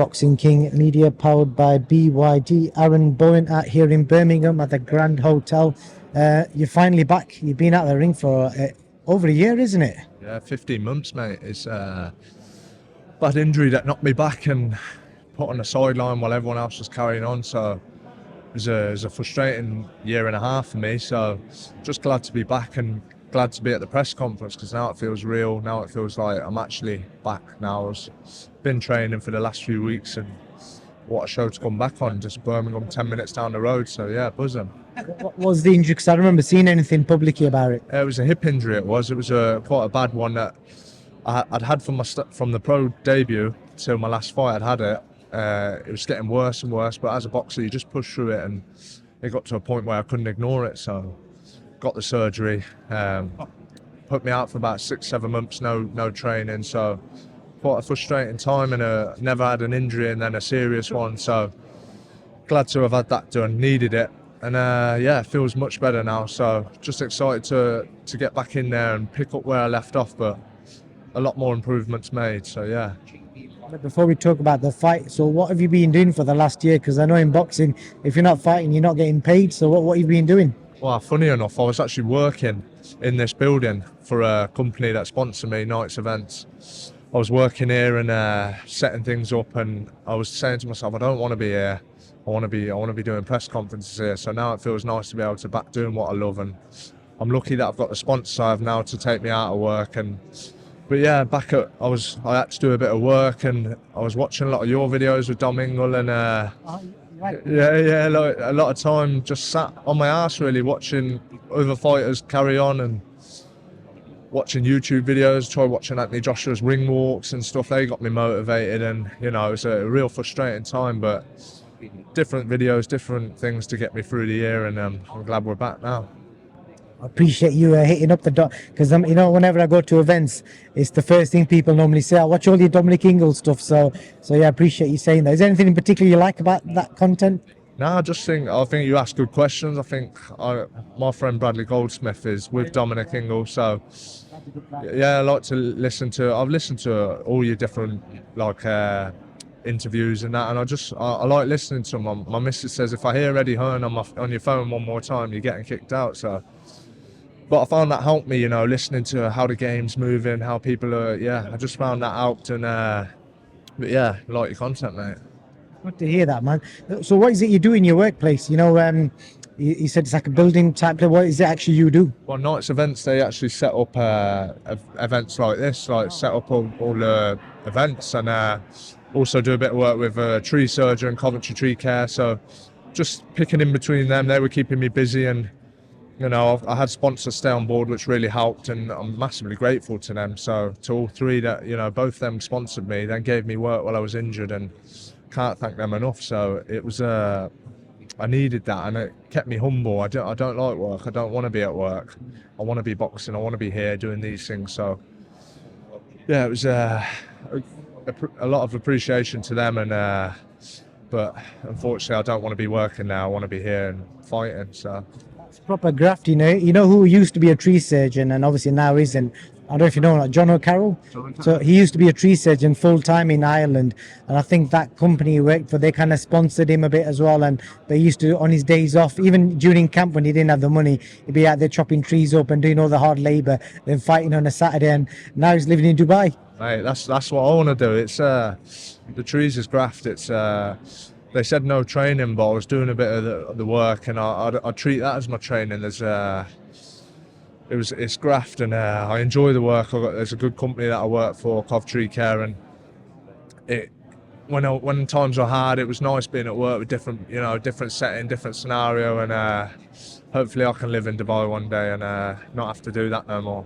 Boxing King Media, powered by BYD. Aaron Bowen out here in Birmingham at the Grand Hotel. You're finally back. You've been out of the ring for over a year, isn't it? Yeah, 15 months, mate. It's a bad injury that knocked me back and put on the sideline while everyone else was carrying on. So it was a frustrating year and a half for me. So just glad to be back and glad to be at the press conference, because now it feels real. Now it feels like I'm actually back now. I've been training for the last few weeks, and what a show to come back on. Just Birmingham, 10 minutes down the road. So yeah, buzzing. What was the injury? Because I remember seeing anything publicly about it. It was a hip injury. It was quite a bad one that I'd had from the pro debut till my last fight. I'd had it. It was getting worse and worse, but as a boxer you just push through it, and it got to a point where I couldn't ignore it, so got the surgery. Put me out for about 6-7 months, no training, so quite a frustrating time, and never had an injury and then a serious one, so glad to have had that done. Needed it, and yeah, it feels much better now, so just excited to get back in there and pick up where I left off, but a lot more improvements made, so yeah. But before we talk about the fight, so what have you been doing for the last year? Because I know in boxing, if you're not fighting, you're not getting paid. So what have you been doing? Well, funny enough, I was actually working in this building for a company that sponsored me, Nights Events. I was working here and setting things up, and I was saying to myself, I don't want to be here. I want to be doing press conferences here. So now it feels nice to be able to back doing what I love, and I'm lucky that I've got the sponsors I have now to take me out of work. But yeah, I had to do a bit of work, and I was watching a lot of your videos with Dom Ingle, and yeah, like a lot of time just sat on my ass really, watching other fighters carry on and watching YouTube videos. Tried watching Anthony Joshua's ring walks and stuff. They got me motivated, and you know, it was a real frustrating time, but different videos, different things to get me through the year, and I'm glad we're back now. I appreciate you hitting up the dot, because you know, whenever I go to events, it's the first thing people normally say. I watch all your Dominic Ingle stuff, so yeah, I appreciate you saying that. Is there anything in particular you like about that content? No, I think you ask good questions. I think my friend Bradley Goldsmith is with Dominic Ingle, so yeah, I like to listen to. I've listened to all your different interviews and that, and I like listening to them. My missus says if I hear Eddie Hearn on your phone one more time, you're getting kicked out. So. But I found that helped me, you know, listening to how the game's moving, how people are, yeah, I just found that out, and but yeah, I like your content, mate. Good to hear that, man. So what is it you do in your workplace? You know, you said it's like a building type place. What is it actually you do? Well, Nights Events, they actually set up events like this, like set up all the events, and also do a bit of work with a tree surgeon, Coventry Tree Care, so just picking in between them, they were keeping me busy, and you know, I had sponsors stay on board, which really helped, and I'm massively grateful to them. So to all three that, you know, both them sponsored me, then gave me work while I was injured, and can't thank them enough. So it was, I needed that, and it kept me humble. I don't like work. I don't want to be at work. I want to be boxing. I want to be here doing these things. So yeah, it was a lot of appreciation to them, and but unfortunately, I don't want to be working now. I want to be here and fighting. So. It's proper graft, you know. You know who used to be a tree surgeon and obviously now isn't? I don't know if you know, like John O'Carroll. So he used to be a tree surgeon full time in Ireland, and I think that company he worked for, they kind of sponsored him a bit as well. And they used to, on his days off, even during camp when he didn't have the money, he'd be out there chopping trees up and doing all the hard labour, then fighting on a Saturday. And now he's living in Dubai. Mate, that's what I want to do. It's the trees is graft. It's they said no training, but I was doing a bit of the work, and I treat that as my training. It's graft, and I enjoy the work. There's a good company that I work for, Coventry Care, and when times were hard, it was nice being at work with different setting, different scenario, and hopefully I can live in Dubai one day and not have to do that no more.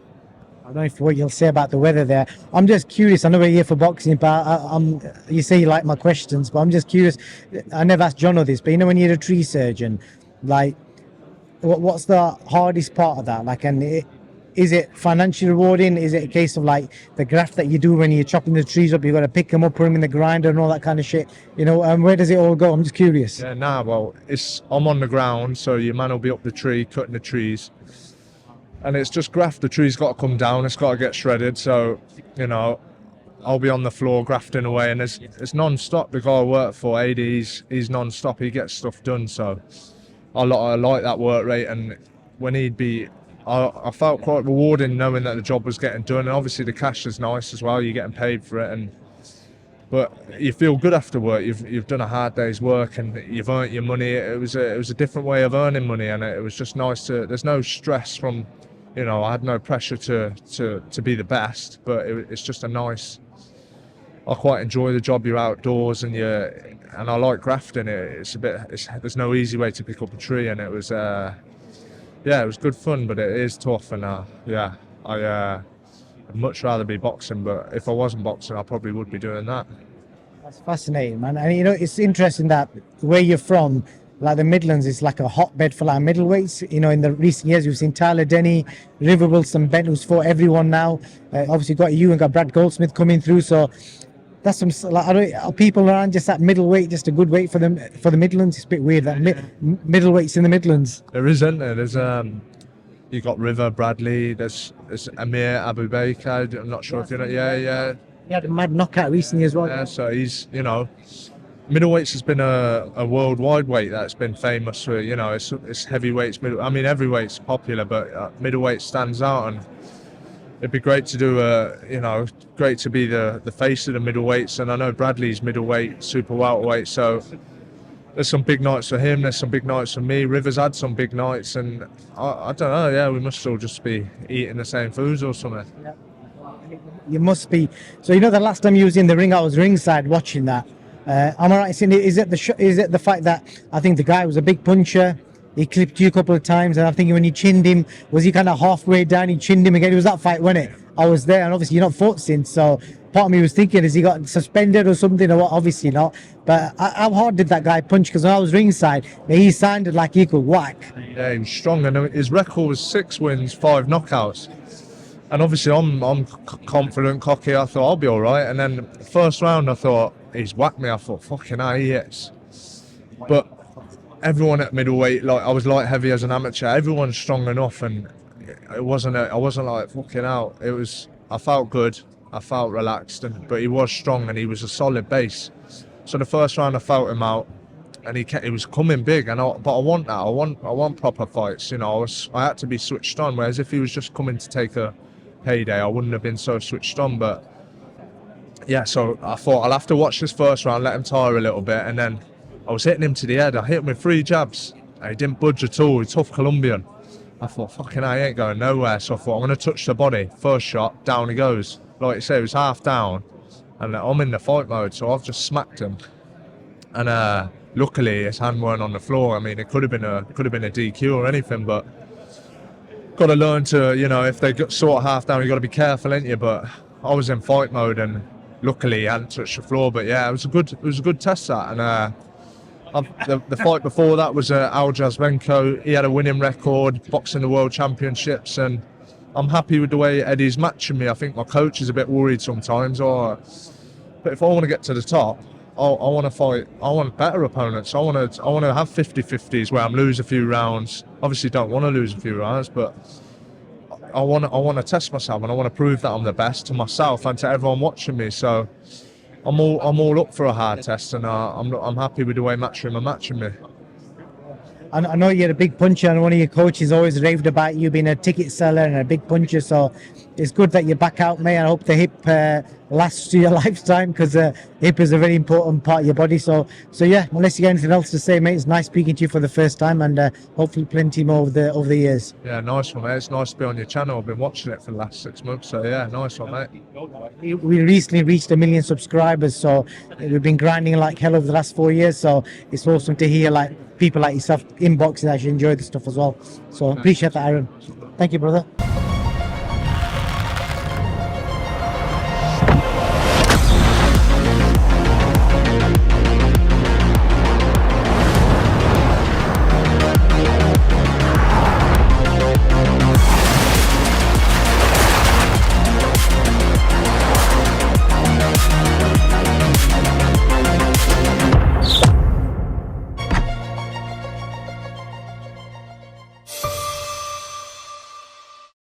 I don't know what you'll say about the weather there. I'm just curious. I know we're here for boxing, but you say you like my questions, but I'm just curious. I never asked John this, but you know, when you're a tree surgeon, like, what's the hardest part of that? Like, and is it financially rewarding? Is it a case of like the graft that you do when you're chopping the trees up? You've got to pick them up, put them in the grinder, and all that kind of shit. You know, where does it all go? I'm just curious. Yeah, well, I'm on the ground, so your man will be up the tree, cutting the trees. And it's just graft. The tree's got to come down. It's got to get shredded. So, you know, I'll be on the floor grafting away, and it's non-stop. The guy I work for, AD, he's non-stop. He gets stuff done, so I like that work rate. And when he'd be, I felt quite rewarding knowing that the job was getting done. And obviously the cash is nice as well. You're getting paid for it, but you feel good after work. You've done a hard day's work and you've earned your money. It was a different way of earning money, and it was just nice to. There's no stress from, I had no pressure to be the best, but it's just a nice. I quite enjoy the job. You're outdoors and I like grafting. There's no easy way to pick up a tree, and it was it was good fun, but it is tough. And I'd much rather be boxing, but if I wasn't boxing, I probably would be doing that. That's fascinating, man. And it's interesting that where you're from, like the Midlands, is like a hotbed for like middleweights. In the recent years, we've seen Tyler Denny, River Wilson, Bent, who's fought everyone now. Obviously, got you and got Brad Goldsmith coming through. So that's some are people around just at middleweight, just a good weight for them for the Midlands. It's a bit weird that middleweights in the Midlands. There isn't there? There's you got River, Bradley. There's Amir Abu Baker. I'm not sure if you know. Yeah. He had a mad knockout recently as well. Yeah, so he's middleweights has been a worldwide weight that's been famous for it's heavyweights. Every weight's popular, but middleweight stands out, and it'd be great to do great to be the face of the middleweights. And I know Bradley's middleweight, super welterweight, so there's some big nights for him, there's some big nights for me. River's had some big nights, and I don't know, we must all just be eating the same foods or something. Yeah. You must be. So the last time you was in the ring, I was ringside watching that. Am I right in saying, is it the fact that I think the guy was a big puncher, he clipped you a couple of times, and I think when you chinned him, was he kind of halfway down, he chinned him again? It was that fight, wasn't it? I was there, and obviously you're not fought since, so part of me was thinking, has he got suspended or something, or what? Obviously not. But how hard did that guy punch? Because when I was ringside, he sounded like he could whack. Yeah, he was strong, and his record was 6 wins, 5 knockouts. And obviously I'm confident, cocky. I thought I'll be all right. And then the first round, I thought he's whacked me. I thought fucking hell, he is. But everyone at middleweight, like I was light heavy as an amateur. Everyone's strong enough, and I wasn't like fucking out. I felt good. I felt relaxed, but he was strong and he was a solid base. So the first round I felt him out, and he was coming big, but I want that. I want proper fights. I had to be switched on. Whereas if he was just coming to take a payday, I wouldn't have been so switched on. But yeah, so I thought I'll have to watch this first round, let him tire a little bit, and then I was hitting him to the head. I hit him with 3 jabs, and he didn't budge at all. He's tough Colombian. I thought, fucking hell, he ain't going nowhere. So I thought, I'm going to touch the body. First shot, down he goes. Like you say, he was half down, and I'm in the fight mode, so I've just smacked him. And luckily, his hand weren't on the floor. It could have been a DQ or anything, but got to learn to, if they got sort of half down, you got to be careful, ain't you? But I was in fight mode, and luckily he hadn't touched the floor. But yeah, it was a good test that. And the fight before that was Al Jazvenko. He had a winning record, boxing the world championships, and I'm happy with the way Eddie's matching me. I think my coach is a bit worried sometimes, but if I want to get to the top, I want to fight. I want better opponents. I want to have 50-50s where I'm lose a few rounds. Obviously, don't want to lose a few rounds, but I want to test myself, and I want to prove that I'm the best to myself and to everyone watching me. So I'm all up for a hard test, and I'm happy with the way Matchroom are matching me. I know you're a big puncher, and one of your coaches always raved about you being a ticket seller and a big puncher, so it's good that you're back out, mate. I hope the hip lasts to your lifetime, because hip is a very important part of your body. So yeah, unless you got anything else to say, mate, it's nice speaking to you for the first time, and hopefully plenty more over the years. Yeah, nice one, mate. It's nice to be on your channel. I've been watching it for the last 6 months, so yeah, nice one, mate. We recently reached 1 million subscribers, so we've been grinding like hell over the last 4 years, so it's awesome to hear like people like yourself inboxing that actually enjoy the stuff as well. So appreciate that, Aaron. Thank you, brother.